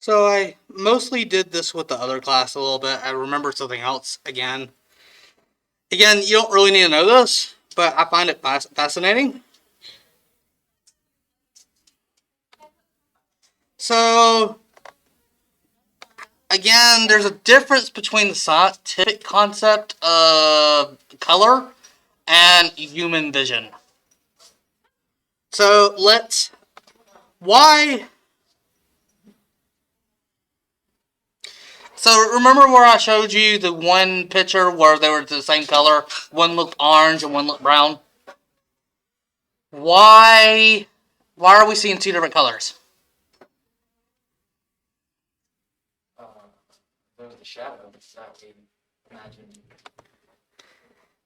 So I mostly did this with the other class a little bit. I remember something else again. Again, you don't really need to know this, but I find it fascinating. So again, there's a difference between the scientific concept of color and human vision. So why So remember where I showed you the one picture where they were the same color? One looked orange and one looked brown. Why? Why are we seeing two different colors? The shadow that we imagine.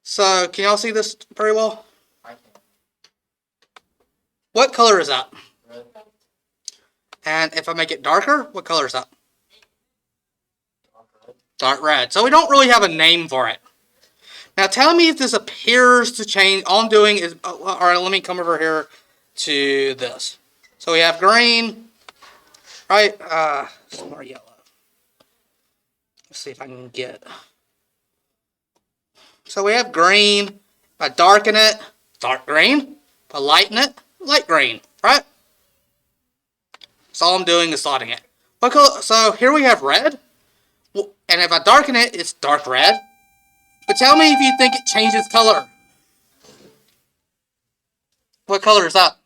So can y'all see this very well? I can. What color is that? Red. And if I make it darker, what color is that? Dark red. Dark red. So we don't really have a name for it. Now tell me if this appears to change. All I'm doing is, all right, let me come over here to this. So we have green, right? Some more yellow. Let's see if I can get. So we have green. If I darken it, dark green. If I lighten it, light green, right? So all I'm doing is slotting it. What color? So here we have red. And if I darken it, it's dark red. But tell me if you think it changes color. What color is that?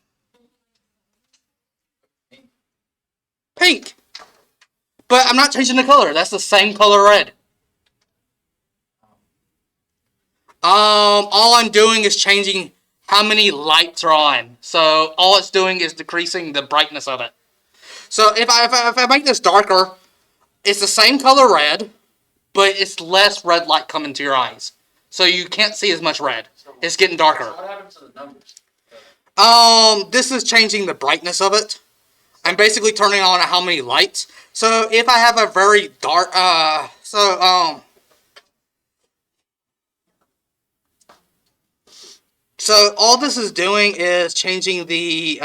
Pink. But I'm not changing the color. That's the same color red. All I'm doing is changing how many lights are on. So all it's doing is decreasing the brightness of it. So if I make this darker, it's the same color red, but it's less red light coming to your eyes. So you can't see as much red. It's getting darker. So what happens to the numbers? This is changing the brightness of it. I'm basically turning on how many lights. So if I have a very dark, so all this is doing is changing the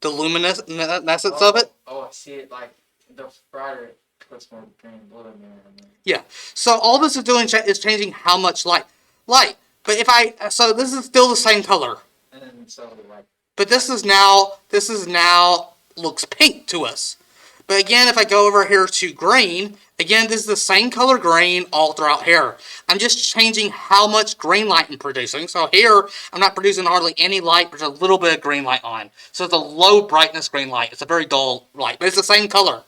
luminescence of it. Oh, I see it. Like the brighter it puts more green, blue in there. Yeah. So all this is doing is changing how much light. But so this is still the same color. And then so like. But this is now looks pink to us. But again, if I go over here to green, again, this is the same color green all throughout here. I'm just changing how much green light I'm producing. So here, I'm not producing hardly any light, but there's a little bit of green light on. So it's a low brightness green light. It's a very dull light, but it's the same color.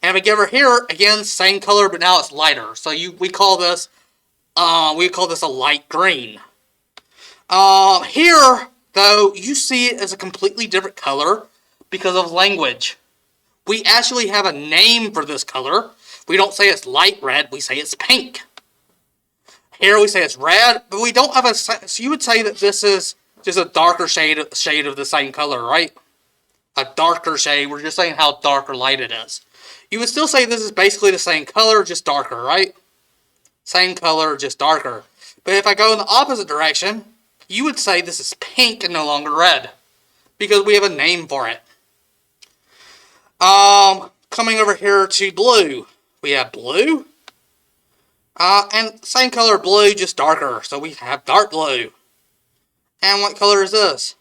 And if I get over here, again, same color, but now it's lighter. So we call this a light green. Here, though, you see it as a completely different color because of language. We actually have a name for this color. We don't say it's light red, we say it's pink. Here we say it's red, but we don't have a... So you would say that this is just a darker shade of the same color, right? A darker shade. We're just saying how dark or light it is. You would still say this is basically the same color, just darker, right? Same color, just darker. But if I go in the opposite direction, you would say this is pink and no longer red. Because we have a name for it. Coming over here to blue. We have blue. And same color blue, just darker. So we have dark blue. And what color is this?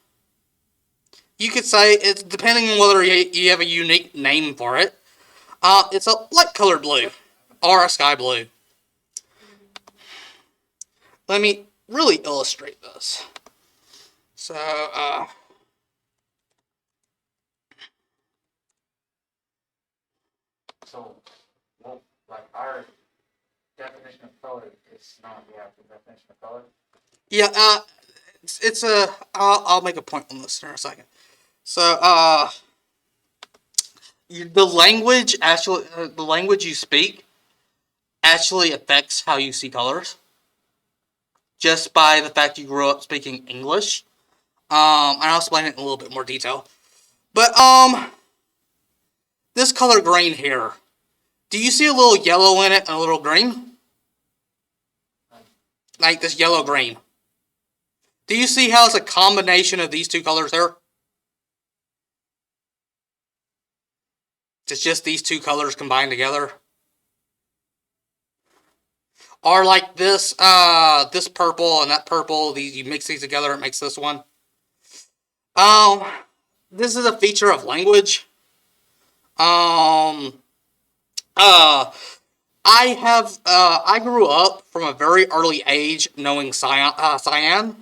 You could say, it's depending on whether you have a unique name for it. It's a light colored blue. Or a sky blue. Let me really illustrate this. So, So, well, like our definition of color is not the actual definition of color. yeah, I'll make a point on this in a second. So, the language you speak actually affects how you see colors. Just by the fact you grew up speaking English. And I'll explain it in a little bit more detail. But, this color green here. Do you see a little yellow in it and a little green? Like this yellow green. Do you see how it's a combination of these two colors here? It's just these two colors combined together. Or like this, this purple and that purple. These, you mix these together, it makes this one. This is a feature of language. I grew up from a very early age knowing cyan.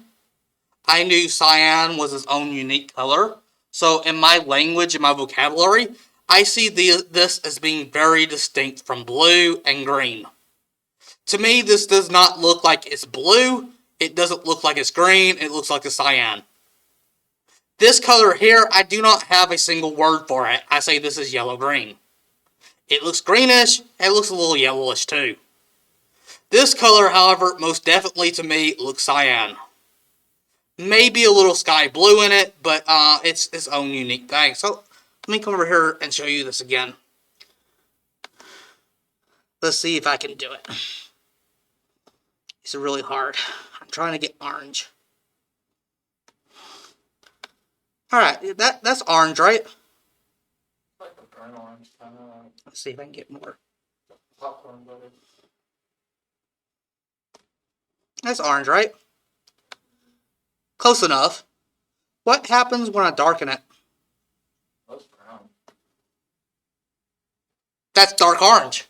I knew cyan was its own unique color. So in my language and my vocabulary, I see this as being very distinct from blue and green. To me, this does not look like it's blue. It doesn't look like it's green. It looks like a cyan. This color here, I do not have a single word for it. I say this is yellow-green. It looks greenish. It looks a little yellowish too. This color, however, most definitely to me looks cyan. Maybe a little sky blue in it, but it's its own unique thing. So let me come over here and show you this again. Let's see if I can do it. It's really hard. I'm trying to get orange. Alright, that's orange, right? Like a burnt orange kind of. Let's see if I can get more. Popcorn butter. That's orange, right? Close enough. What happens when I darken it? That's brown. That's dark orange.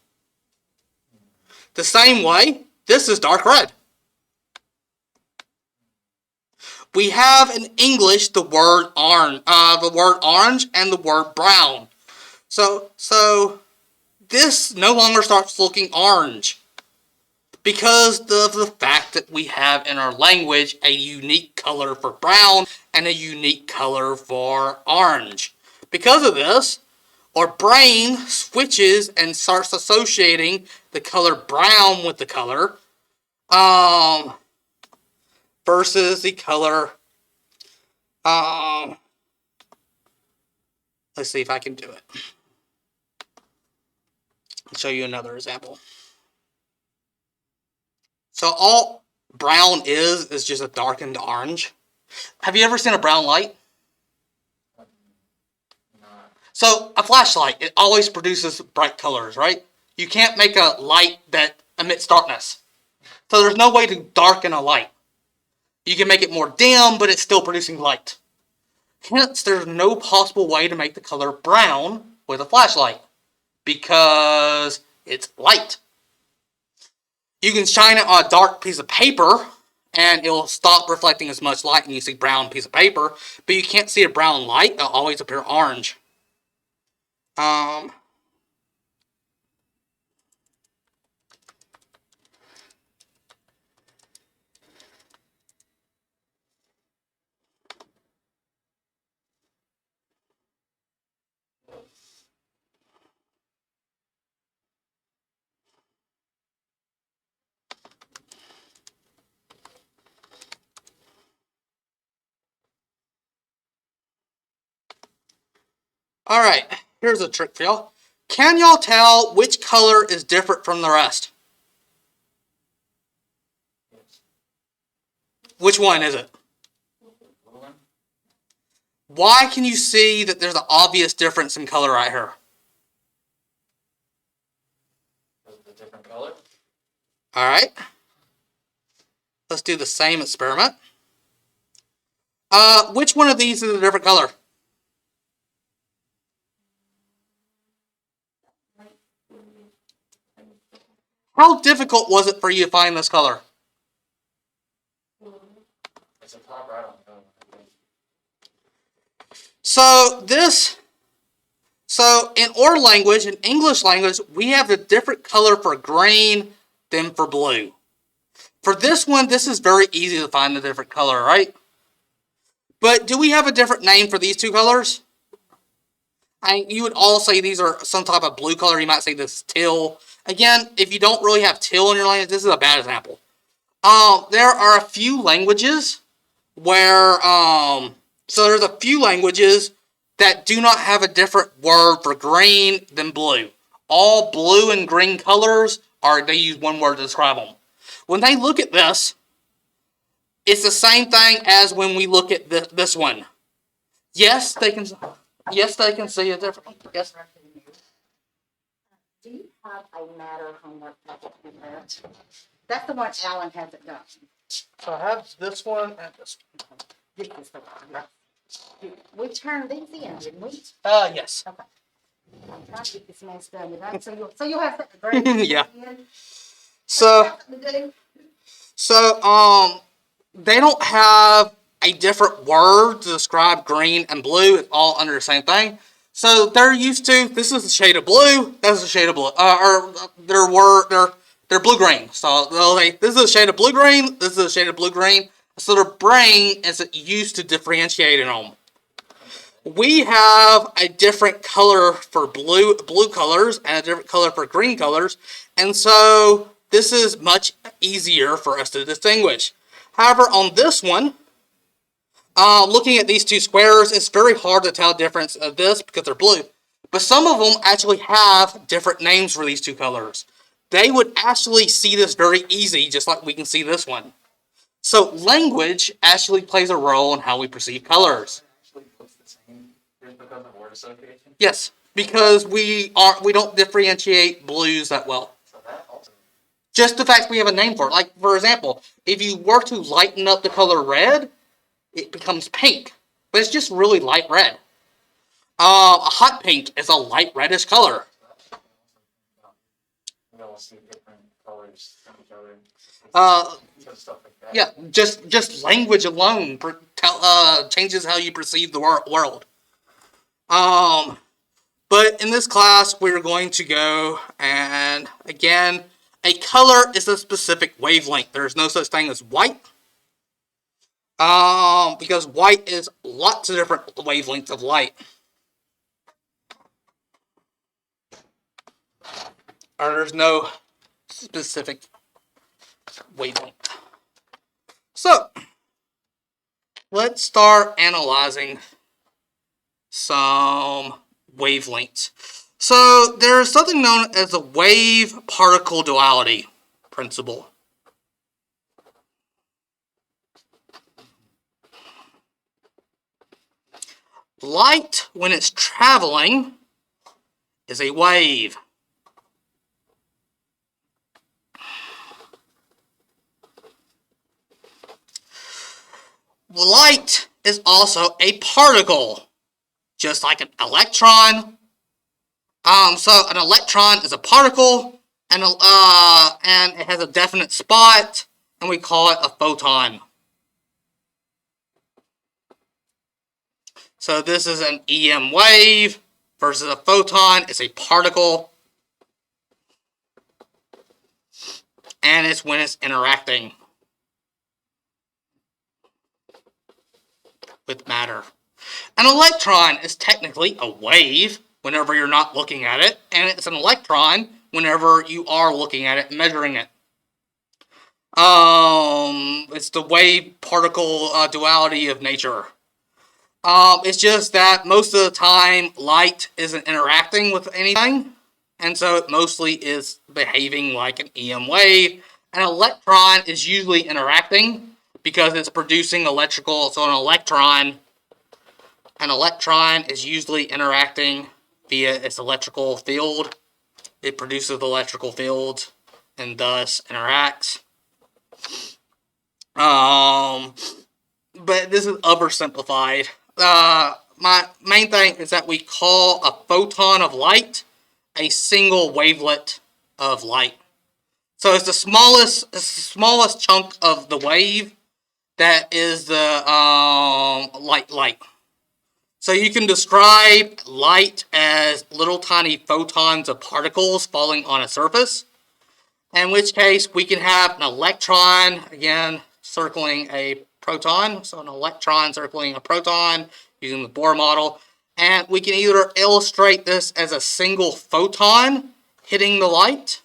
The same way, this is dark red. We have in English the word orange and the word brown. So this no longer starts looking orange because of the fact that we have in our language a unique color for brown and a unique color for orange. Because of this, our brain switches and starts associating the color brown with the color versus the color let's see if I can do it. I'll show you another example. So all brown is just a darkened orange. Have you ever seen a brown light? No. So a flashlight, it always produces bright colors, right? You can't make a light that emits darkness. So there's no way to darken a light. You can make it more dim, but it's still producing light. Hence, there's no possible way to make the color brown with a flashlight because it's light. You can shine it on a dark piece of paper and it'll stop reflecting as much light and you see brown piece of paper, but you can't see a brown light. It'll always appear orange. Alright, here's a trick for y'all. Can y'all tell which color is different from the rest? Yes. Which one is it? Blue one. Why can you see that there's an obvious difference in color right here? Is it a different color? Alright. Let's do the same experiment. Which one of these is a different color? How difficult was it for you to find this color? It's a top right on the color, I think. So in our language, in English language, we have a different color for green than for blue. For this one, this is very easy to find the different color, right? But do we have a different name for these two colors? You would all say these are some type of blue color. You might say this is teal. Again, if you don't really have teal in your language, this is a bad example. There are a few languages where, so there's a few languages that do not have a different word for green than blue. All blue and green colors they use one word to describe them. When they look at this, it's the same thing as when we look at this one. Yes, they can see a difference. Yes. Do you have a matter homework project in there? That's the one Alan hasn't done. So I have this one and this one. This is the one. We turned these in, didn't we? Yes. Okay. I'm trying to get this mess done today, so you'll have something to grade. Yeah. In. So, You have something to do? so, they don't have a different word to describe green and blue. It's all under the same thing. So they're used to, this is a shade of blue, that's a shade of blue. They're blue-green. So they'll say, this is a shade of blue-green, this is a shade of blue-green. So their brain isn't used to differentiating them. We have a different color for blue colors and a different color for green colors. And so this is much easier for us to distinguish. However, on this one, looking at these two squares, it's very hard to tell the difference of this because they're blue. But some of them actually have different names for these two colors. They would actually see this very easy, just like we can see this one. So language actually plays a role in how we perceive colors. Actually looks the same just because of word association. Yes, because we don't differentiate blues that well. So that also. Just the fact we have a name for it. Like, for example, if you were to lighten up the color red, it becomes pink. But it's just really light red. A hot pink is a light reddish color. We all see different colors from each other. Uh, Stuff like that. yeah, just language alone changes how you perceive the world. But in this class, we're going to go, and again, a color is a specific wavelength. There's no such thing as white. Because white is lots of different wavelengths of light. Or there's no specific wavelength. So, let's start analyzing some wavelengths. So, there's something known as the wave-particle duality principle. Light, when it's traveling, is a wave. Light is also a particle, just like an electron. So an electron is a particle, and it has a definite spot, and we call it a photon. So this is an EM wave versus a photon. It's a particle, and it's when it's interacting with matter. An electron is technically a wave whenever you're not looking at it, and it's an electron whenever you are looking at it and measuring it. It's the wave-particle duality of nature. It's just that most of the time, light isn't interacting with anything, and so it mostly is behaving like an EM wave. An electron is usually interacting because it's producing electrical. So an electron is usually interacting via its electrical field. It produces electrical fields and thus interacts. But this is oversimplified. My main thing is that we call a photon of light a single wavelet of light. So it's the smallest chunk of the wave that is the light. So you can describe light as little tiny photons of particles falling on a surface. In which case we can have an electron, again, circling a proton. So an electron circling a proton using the Bohr model. And we can either illustrate this as a single photon hitting the light,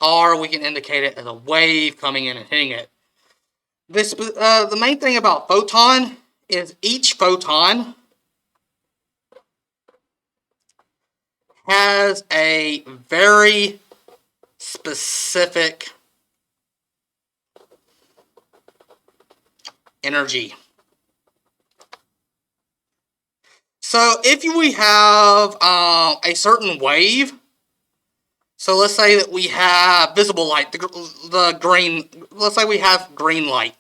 or we can indicate it as a wave coming in and hitting it. The main thing about photon is each photon has a very specific energy. So if we have a certain wave, so let's say that we have visible light, the green. Let's say we have green light.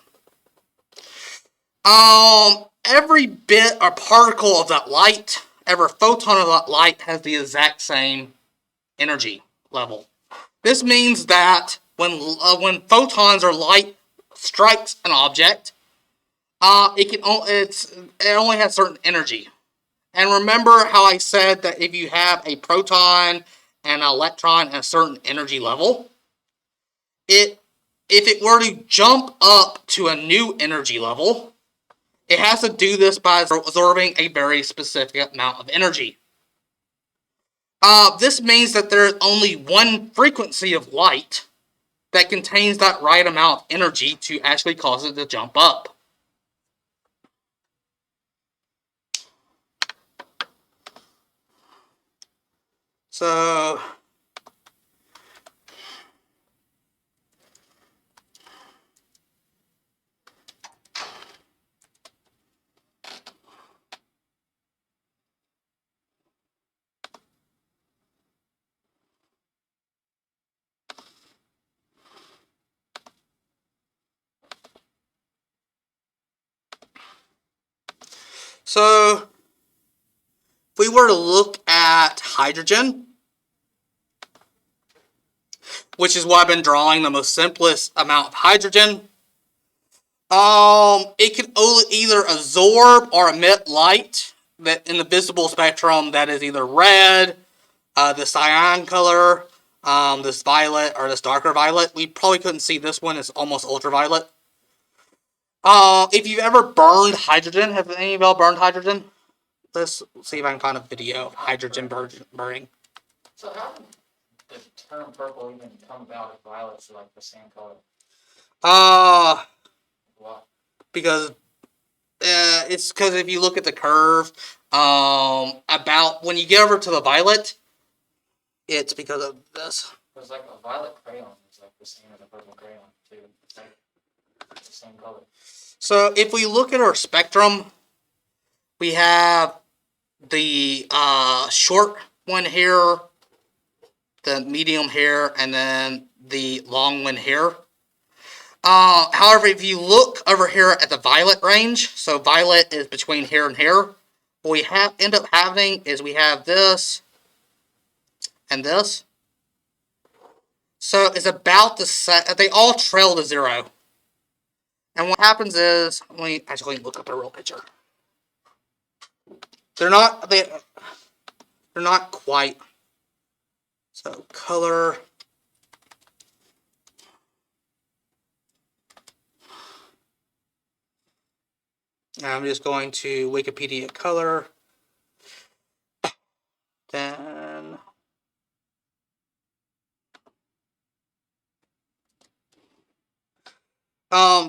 Every bit or particle of that light, every photon of that light has the exact same energy level. This means that when photons or light strikes an object, it only has certain energy. And remember how I said that if you have a proton and an electron at a certain energy level, if it were to jump up to a new energy level, it has to do this by absorbing a very specific amount of energy. This means that there is only one frequency of light that contains that right amount of energy to actually cause it to jump up. So if we were to look at hydrogen, which is why I've been drawing the most simplest amount of hydrogen, it can only either absorb or emit light that in the visible spectrum that is either red, the cyan color, this violet, or this darker violet. We probably couldn't see this one, it's almost ultraviolet. If you've ever burned hydrogen, have any of y'all burned hydrogen? Let's see if I can find a video of hydrogen burning. So how did the term purple even come about if violets are like the same color? Why? Because it's because if you look at the curve, about when you get over to the violet, it's because of this. It's like a violet crayon is like the same as a purple crayon too. It's like the same color. So if we look at our spectrum, we have the short one here, the medium here, and then the long one here. However, if you look over here at the violet range, so violet is between here and here, what we end up having is we have this and this. So it's about the set. They all trail to zero. And what happens is, let me actually look up a real picture. They're not quite. So color. I'm just going to Wikipedia color. Then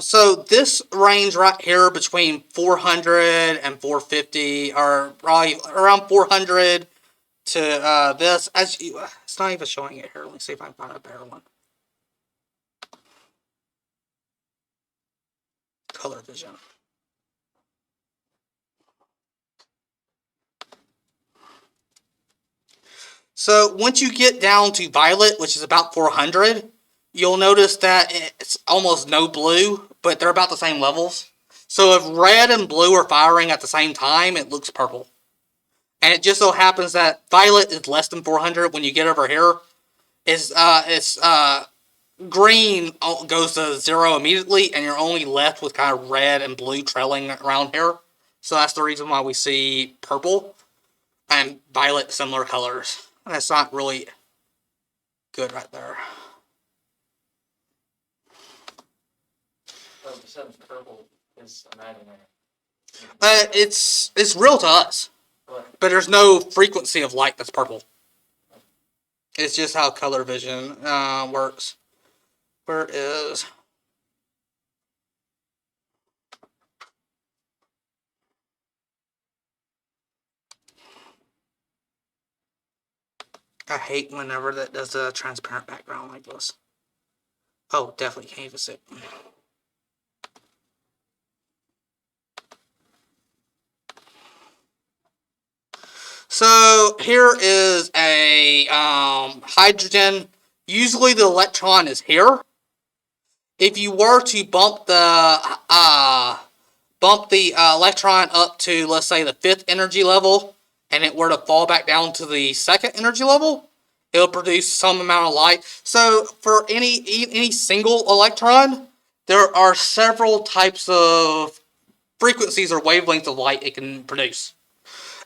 so this range right here between 400 and 450, or probably around 400 to this. It's not even showing it here. Let me see if I can find a better one. Color vision. So once you get down to violet, which is about 400, you'll notice that it's almost no blue, but they're about the same levels. So if red and blue are firing at the same time, it looks purple. And it just so happens that violet is less than 400. When you get over here, it's green goes to zero immediately, and you're only left with kind of red and blue trailing around here. So that's the reason why we see purple and violet similar colors. And that's not really good right there. So the sudden purple is imaginary. It's real to us, but there's no frequency of light that's purple. It's just how color vision works. Where is... I hate whenever that does a transparent background like this. Oh, definitely can't even see it. So here is a hydrogen. Usually the electron is here. If you were to bump the electron up to, let's say, the 5th energy level, and it were to fall back down to the 2nd energy level, it'll produce some amount of light. So for any single electron, there are several types of frequencies or wavelengths of light it can produce.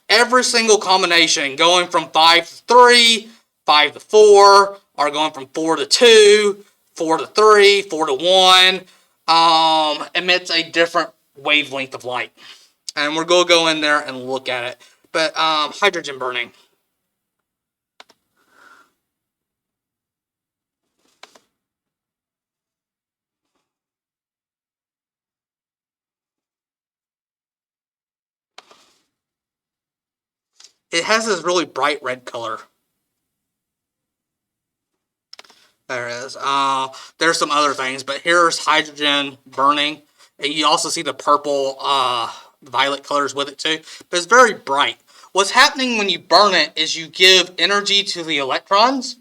Every single combination, going from 5 to 3, 5 to 4, or going from 4 to 2, 4 to 3, 4 to 1, emits a different wavelength of light. And we're going to go in there and look at it. But hydrogen burning. It has this really bright red color. There it is. There's some other things, but here's hydrogen burning. And you also see the purple, violet colors with it too. But it's very bright. What's happening when you burn it is you give energy to the electrons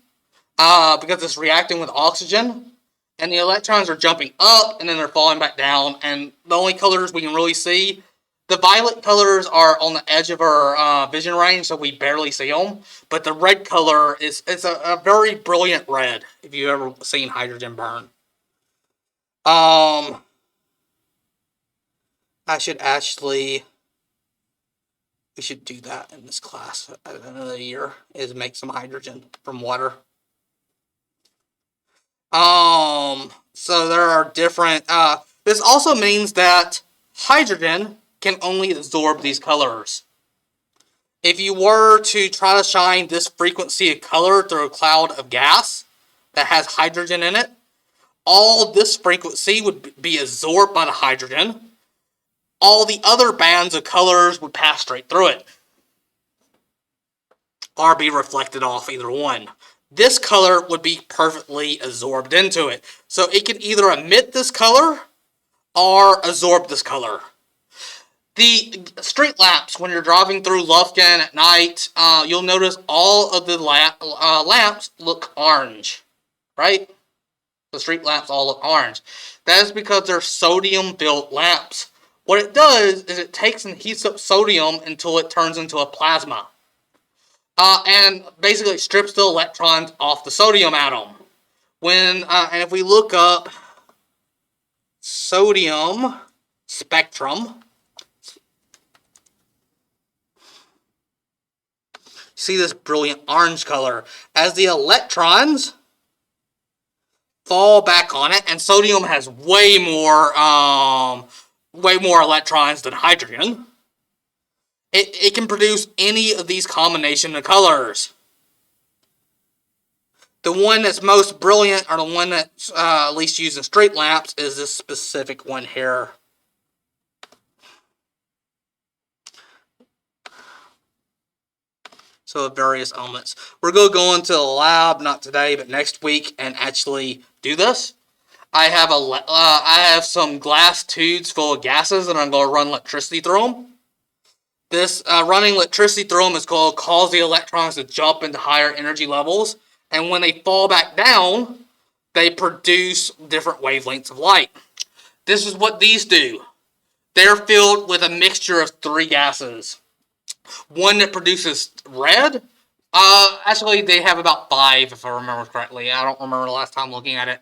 because it's reacting with oxygen. And the electrons are jumping up and then they're falling back down. And the only colors we can really see, the violet colors are on the edge of our vision range, so we barely see them. But the red color it's a very brilliant red, if you've ever seen hydrogen burn. I should actually, we should do that in this class at the end of the year, is make some hydrogen from water. So there are different, this also means that hydrogen can only absorb these colors. If you were to try to shine this frequency of color through a cloud of gas that has hydrogen in it, all this frequency would be absorbed by the hydrogen. All the other bands of colors would pass straight through it, or be reflected off, either one. This color would be perfectly absorbed into it. So it can either emit this color or absorb this color. The street lamps, when you're driving through Lufkin at night, you'll notice all of the lamps look orange, right? The street lamps all look orange. That is because they're sodium-filled lamps. What it does is it takes and heats up sodium until it turns into a plasma. And basically strips the electrons off the sodium atom. And if we look up sodium spectrum, see this brilliant orange color. As the electrons fall back on it, and sodium has way more electrons than hydrogen, it can produce any of these combination of colors. The one that's most brilliant, or the one that's at least used in street lamps, is this specific one here. So various elements. We're going to go into the lab, not today, but next week, and actually do this. I have some glass tubes full of gases, and I'm going to run electricity through them. This running electricity through them is going to cause the electrons to jump into higher energy levels, and when they fall back down, they produce different wavelengths of light. This is what these do. They're filled with a mixture of 3 gases. One that produces red. Actually, they have about 5, if I remember correctly. I don't remember the last time looking at it.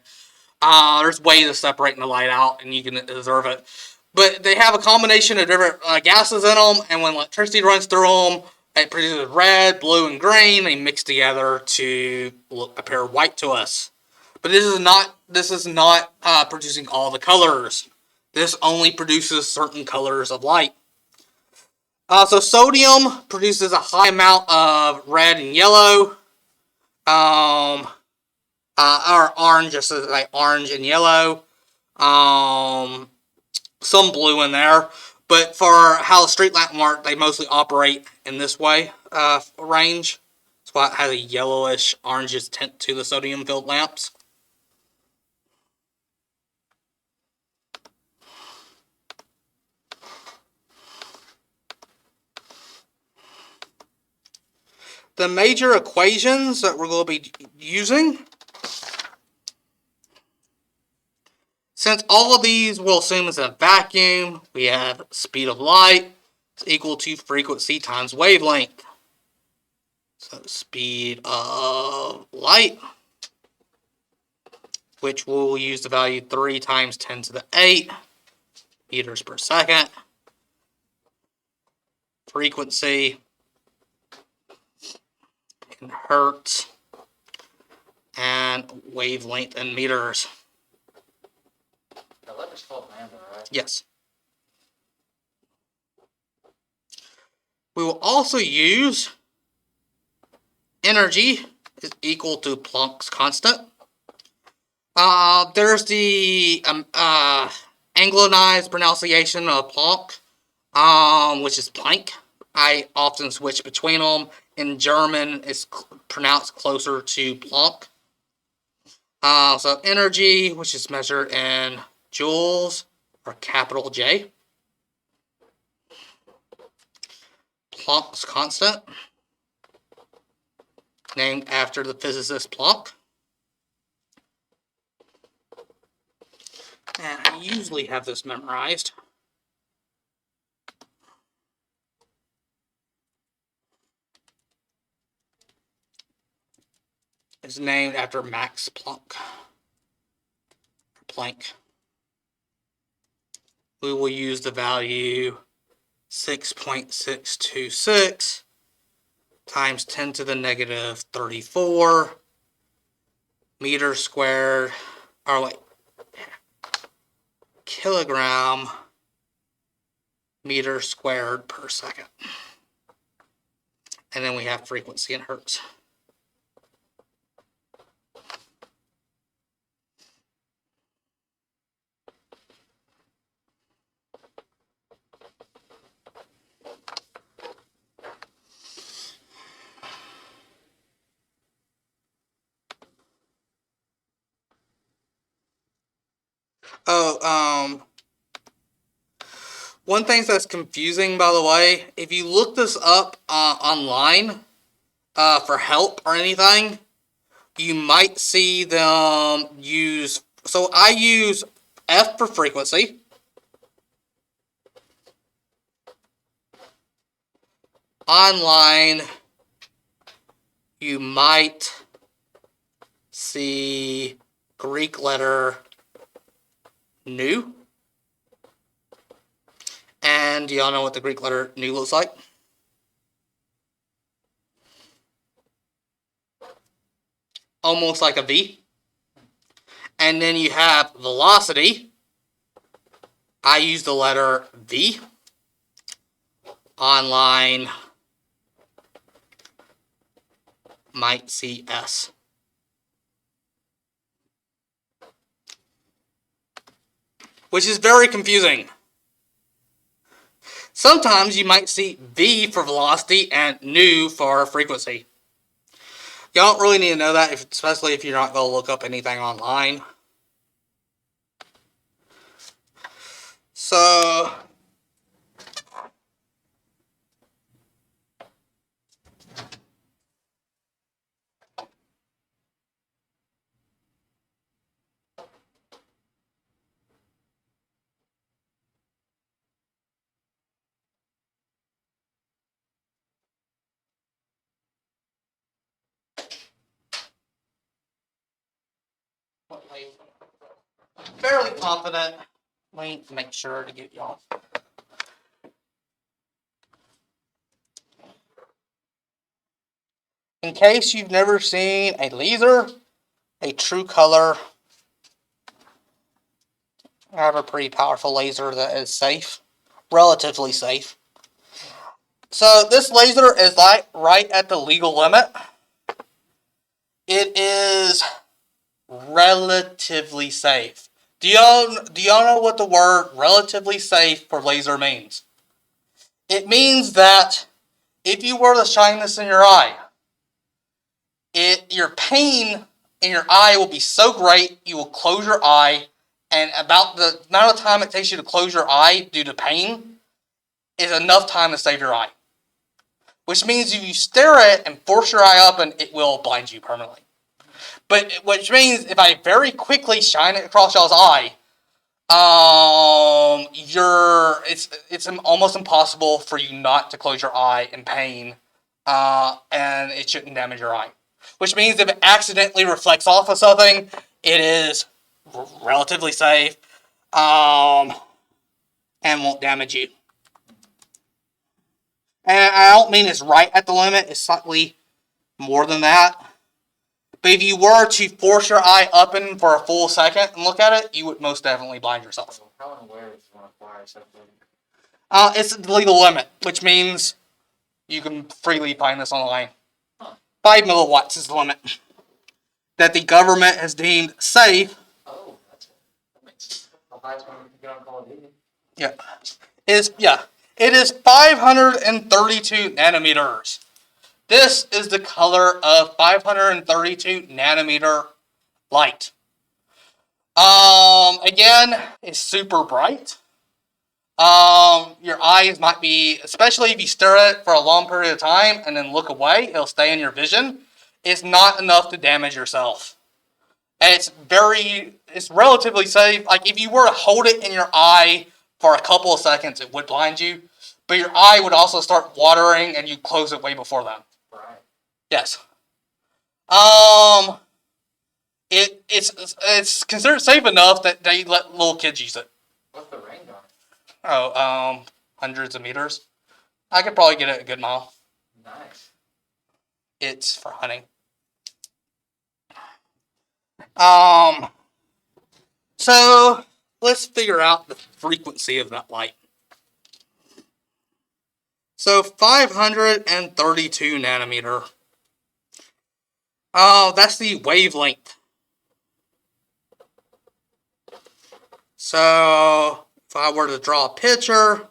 There's ways of separating the light out, and you can observe it. But they have a combination of different gases in them, and when electricity runs through them, it produces red, blue, and green. They mix together to appear white to us. But this is not producing all the colors. This only produces certain colors of light. So sodium produces a high amount of red and yellow, or orange, just like orange and yellow. Some blue in there, but for how the street lamp work, they mostly operate in this way range. That's why it has a yellowish, orangish tint to the sodium-filled lamps. the major equations that we're going to be using, since all of these we'll assume is a vacuum, we have speed of light is equal to frequency times wavelength. So speed of light, which we'll use the value 3 times 10 to the 8 meters per second. Frequency in hertz, and wavelength in meters. The letter's called lambda, right? Yes. We will also use energy is equal to Planck's constant. There's the Anglicized pronunciation of Planck, which is Planck. I often switch between them. In German, it's pronounced closer to Planck. So energy, which is measured in joules, or capital J. Planck's constant, named after the physicist Planck. And I usually have this memorized. It's named after Max Planck. Planck. We will use the value 6.626 times 10 to the negative 34 meters squared, kilogram meter squared per second. And then we have frequency in hertz. One thing that's confusing, by the way, if you look this up online for help or anything, you might see them use, so I use F for frequency. Online, you might see Greek letter nu. And do y'all know what the Greek letter nu looks like? Almost like a V. And then you have velocity. I use the letter V. Online might see S. Which is very confusing. Sometimes you might see V for velocity and nu for frequency. You don't really need to know that, especially if you're not going to look up anything online. So, fairly confident. Let me make sure to get y'all. In case you've never seen a laser, a true color, I have a pretty powerful laser that is safe, relatively safe. So this laser is like right at the legal limit. It is relatively safe. Do y'all know what the word relatively safe for laser means? It means that if you were to shine this in your eye, your pain in your eye will be so great you will close your eye, and about the amount of time it takes you to close your eye due to pain is enough time to save your eye. which means if you stare at it and force your eye open, it will blind you permanently. But which means if I very quickly shine it across y'all's eye, it's almost impossible for you not to close your eye in pain, and it shouldn't damage your eye. Which means if it accidentally reflects off of something, it is relatively safe, and won't damage you. And I don't mean it's right at the limit; it's slightly more than that. But if you were to force your eye open for a full second and look at it, you would most definitely blind yourself. So how and where is one fire something? It's the legal limit, which means you can freely find this online. Huh. 5 milliwatts is the limit that the government has deemed safe. Oh, that's it. That makes sense. The highest one you can get on Call of Duty. It is 532 nanometers. This is the color of 532 nanometer light. Again, it's super bright. Your eyes might be, especially if you stare at it for a long period of time and then look away, it'll stay in your vision. It's not enough to damage yourself. And it's relatively safe. Like if you were to hold it in your eye for a couple of seconds, it would blind you. But your eye would also start watering and you'd close it way before then. Right. Yes. It's considered safe enough that they let little kids use it. What's the range on it? Oh, hundreds of meters. I could probably get it a good mile. Nice. It's for hunting. So let's figure out the frequency of that light. So 532 nanometer. That's the wavelength. So if I were to draw a picture,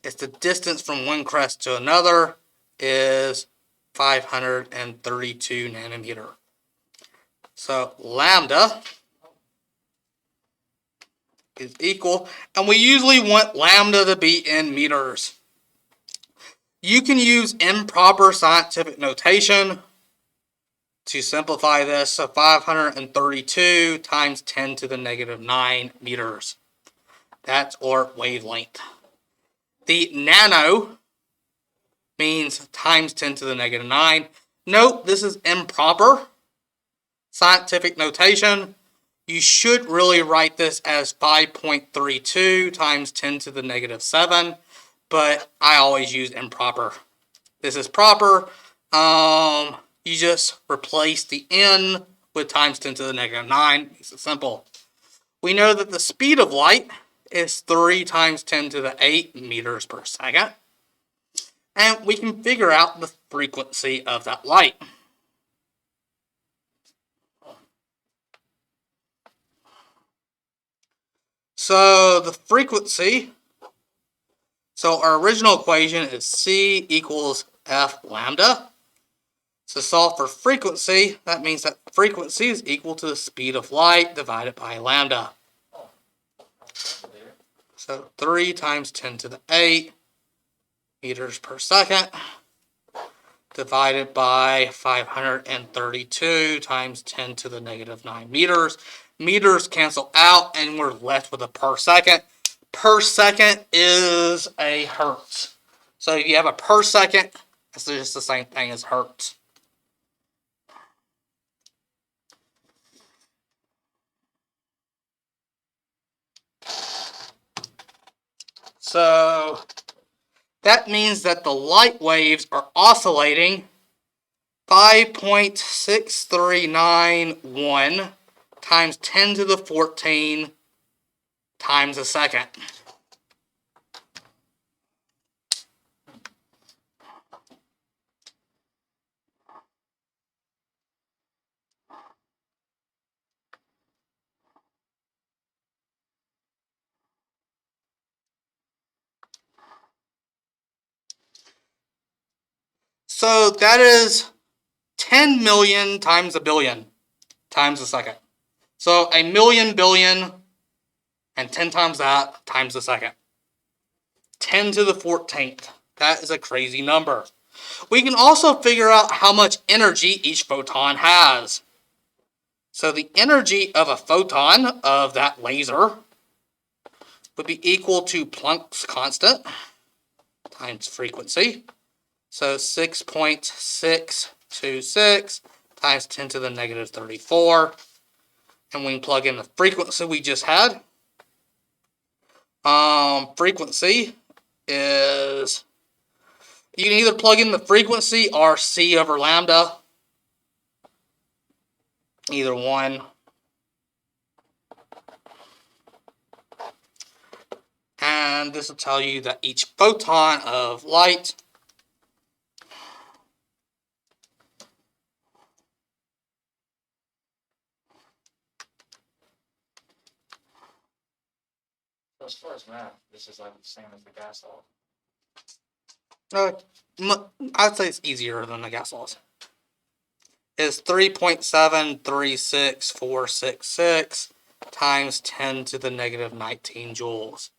it's the distance from one crest to another is 532 nanometer. So lambda is equal, and we usually want lambda to be in meters. You can use improper scientific notation to simplify this. So 532 times 10 to the negative 9 meters. That's our wavelength. The nano means times 10 to the negative 9. Note, this is improper scientific notation. You should really write this as 5.32 times 10 to the negative 7, but I always use improper. This is proper. You just replace the n with times 10 to the negative 9. Makes it simple. We know that the speed of light is 3 times 10 to the 8 meters per second. And we can figure out the frequency of that light. So the frequency, so our original equation is C equals F lambda. So solve for frequency, that means that frequency is equal to the speed of light divided by lambda. So 3 times 10 to the 8 meters per second divided by 532 times 10 to the negative 9 meters. Meters cancel out and we're left with a per second. Per second is a hertz. So if you have a per second, it's just the same thing as hertz. So that means that the light waves are oscillating 5.6391 times 10 to the 14 times a second. So that is 10 million times a billion times a second. So a million billion and 10 times that times a second. 10 to the 14th. That is a crazy number. We can also figure out how much energy each photon has. So the energy of a photon of that laser would be equal to Planck's constant times frequency. So 6.626 times 10 to the negative 34. And we can plug in the frequency we just had. Frequency is, you can either plug in the frequency or C over lambda. Either one. And this will tell you that each photon of light So as far as math, this is like the same as the gas law. I'd say it's easier than the gas laws. Is 3.736466 times 10 to the negative 19 joules.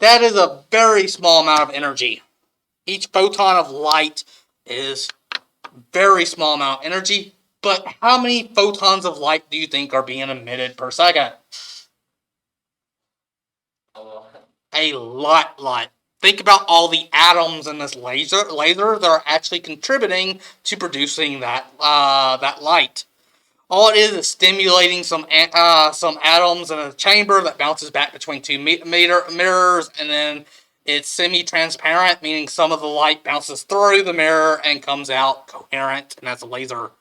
That is a very small amount of energy. Each photon of light is very small amount of energy, but how many photons of light do you think are being emitted per second? A lot. Think about all the atoms in this laser that are actually contributing to producing that light. All it is stimulating some atoms in a chamber that bounces back between two mirrors, and then it's semi-transparent, meaning some of the light bounces through the mirror and comes out coherent, and that's a laser.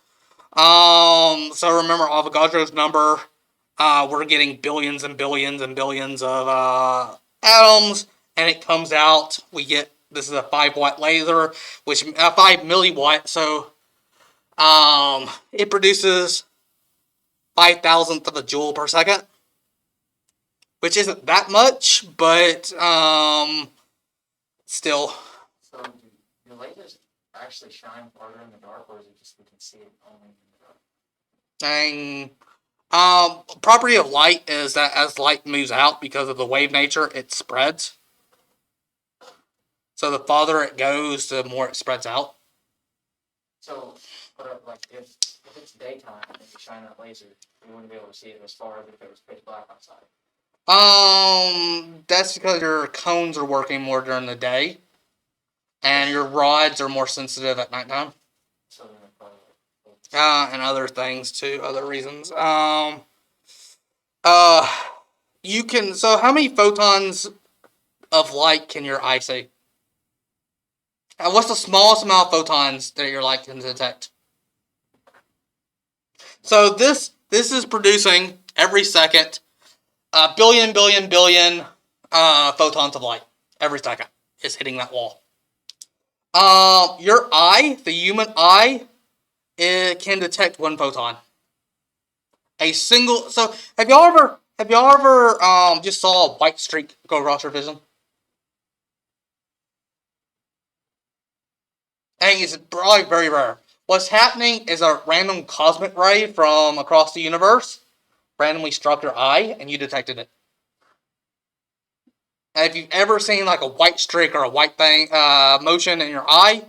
So remember Avogadro's number. We're getting billions and billions and billions of atoms, and it comes out. We get, this is a 5-watt laser, which 5 milliwatt. So it produces 5,000th of a joule per second, which isn't that much, but still. So do lasers actually shine farther in the dark, or is it just we can see it only in the dark? And property of light is that as light moves out, because of the wave nature, it spreads. So the farther it goes, the more it spreads out. So, but like if it's daytime and you shine that laser, you wouldn't be able to see it as far as if it was pitch black outside. That's because your cones are working more during the day, and your rods are more sensitive at nighttime. So then it probably And other things too, other reasons. You can. So, how many photons of light can your eye see? What's the smallest amount of photons that your light can detect? So this is producing every second a billion photons of light every second. It's hitting that wall. Your eye, the human eye, it can detect 1 photon. A single. So have y'all ever just saw a white streak go across your vision? And it's probably very rare. What's happening is a random cosmic ray from across the universe randomly struck your eye, and you detected it. And if you've ever seen like a white streak or a white thing motion in your eye,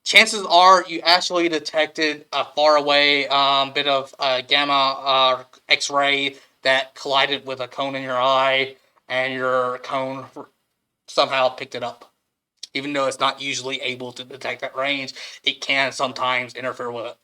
chances are you actually detected a faraway bit of gamma X-ray that collided with a cone in your eye, and your cone somehow picked it up. Even though it's not usually able to detect that range, it can sometimes interfere with it.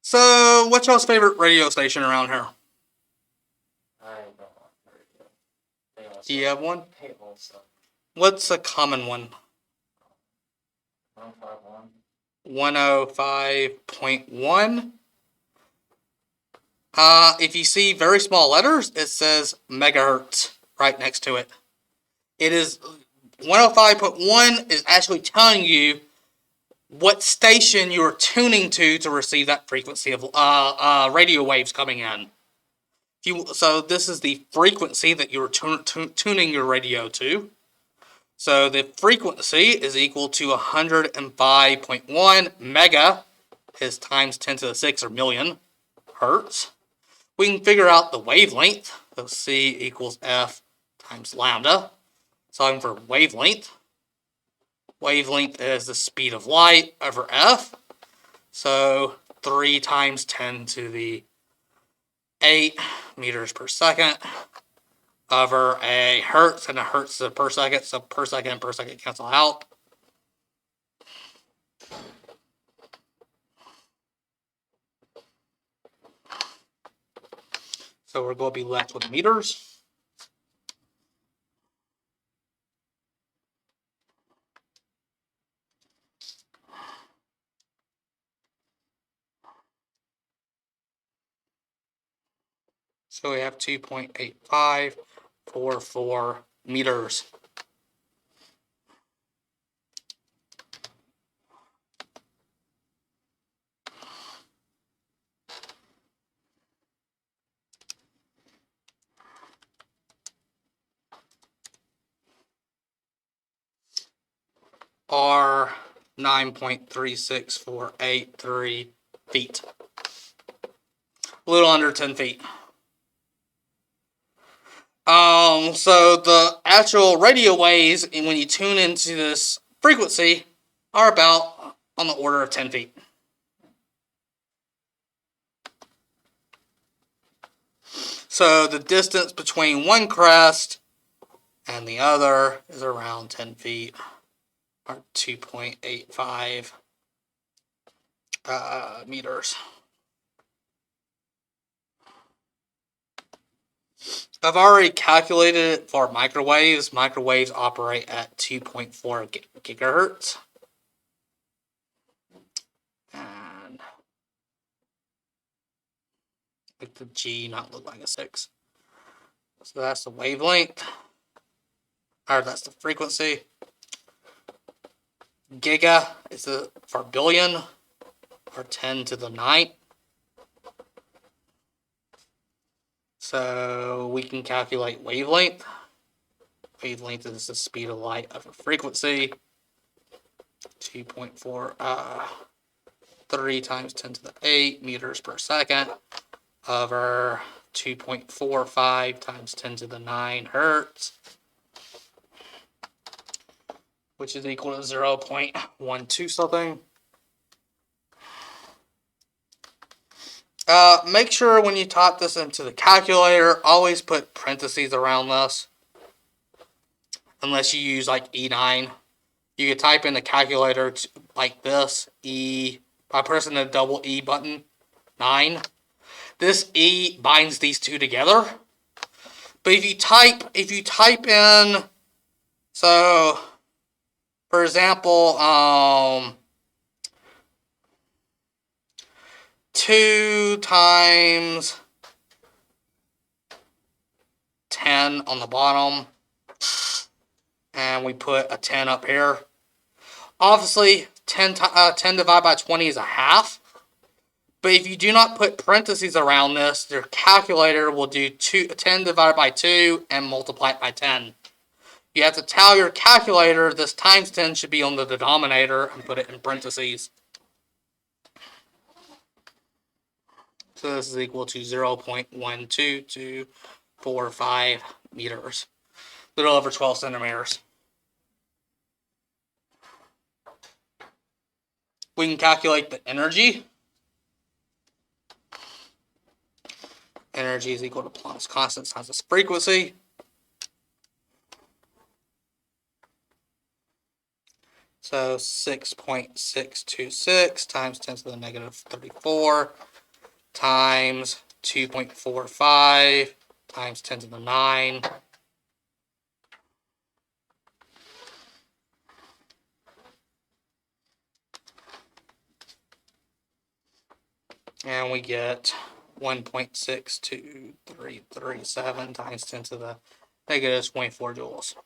So, what's y'all's favorite radio station around here? I don't want radio. Do you have one? Hey, also. What's a common one? 151. 105.1. If you see very small letters, it says megahertz right next to it. It is 105.1 is actually telling you what station you're tuning to receive that frequency of radio waves coming in. So this is the frequency that you're tuning your radio to. So the frequency is equal to 105.1 mega is times 10 to the 6 or million hertz. We can figure out the wavelength. So C equals F times lambda. Solving for wavelength. Wavelength is the speed of light over F. So 3 times 10 to the 8 meters per second over a hertz, and a hertz is per second, so per second and per second cancel out. So we're going to be left with meters. So we have 2.8544 meters. Are 9.36483 feet. A little under 10 feet. So the actual radio waves, when you tune into this frequency, are about on the order of 10 feet. So the distance between one crest and the other is around 10 feet, or 2.85 meters. I've already calculated it for microwaves. Microwaves operate at 2.4 gigahertz. And make the G not look like a 6. So that's the wavelength. Or that's the frequency. Giga is for billion, or 10 to the 9. So we can calculate wavelength. Wavelength is the speed of light of a frequency. 2.43 times 10 to the 8 meters per second over 2.45 times 10 to the 9 hertz, which is equal to 0.12 something. Make sure when you type this into the calculator, always put parentheses around this. Unless you use like E9. You can type in the calculator like this, E, by pressing the double E button, 9. This E binds these two together. But if you type in, so, for example, 2 times 10 on the bottom, and we put a 10 up here. Obviously, 10 divided by 20 is a half. But if you do not put parentheses around this, your calculator will do 10 divided by 2 and multiply it by 10. You have to tell your calculator this times 10 should be on the denominator and put it in parentheses. So this is equal to 0.12245 meters. A little over 12 centimeters. We can calculate the energy. Energy is equal to Planck's constant times its frequency. So 6.626 times 10 to the negative 34 times 2.45 times 10 to the 9. And we get 1.62337 times 10 to the negative 24 joules.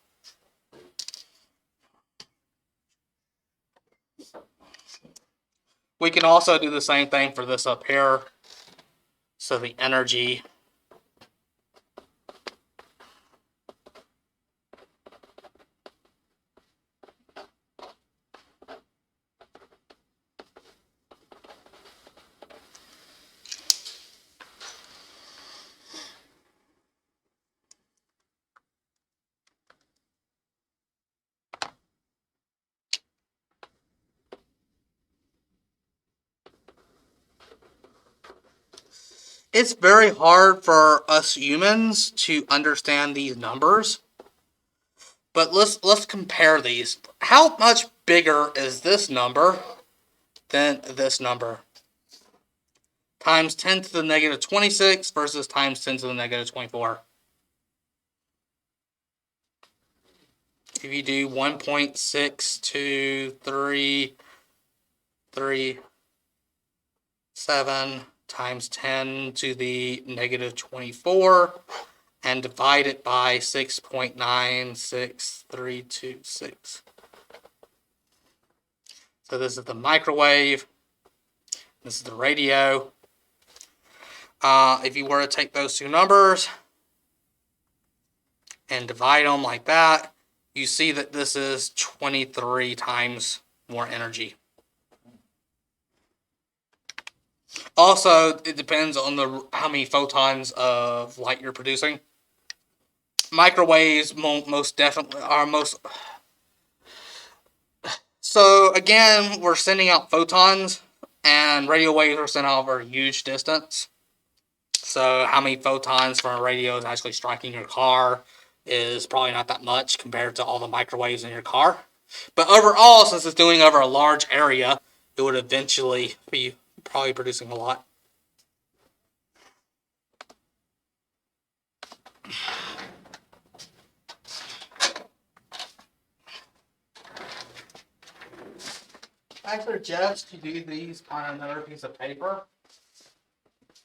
We can also do the same thing for this up here. So the energy It's very hard for us humans to understand these numbers. But let's compare these. How much bigger is this number than this number? Times 10 to the negative 26 versus times 10 to the negative 24. If you do 1.62337 times 10 to the negative 24 and divide it by 6.96326. So this is the microwave. This is the radio. If you were to take those two numbers and divide them like that, you see that this is 23 times more energy. Also, it depends on how many photons of light you're producing. Microwaves most definitely are most... So again, we're sending out photons, and radio waves are sent out over a huge distance. So how many photons from a radio is actually striking your car is probably not that much compared to all the microwaves in your car. But overall, since it's doing over a large area, it would eventually be probably producing a lot. I suggest you do these on another piece of paper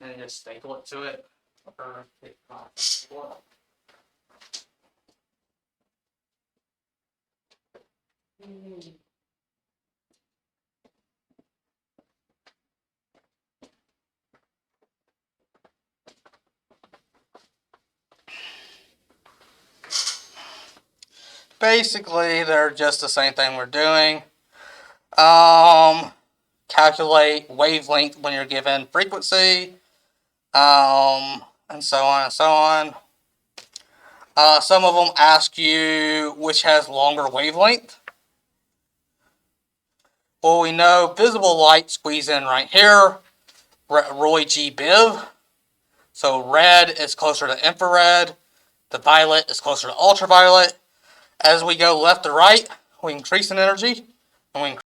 and just staple it to it. Or basically, they're just the same thing we're doing. Calculate wavelength when you're given frequency, and so on and so on. Some of them ask you which has longer wavelength. Well, we know visible light squeeze in right here, Roy G. Biv. So red is closer to infrared, the violet is closer to ultraviolet. As we go left to right, we increase in energy, and we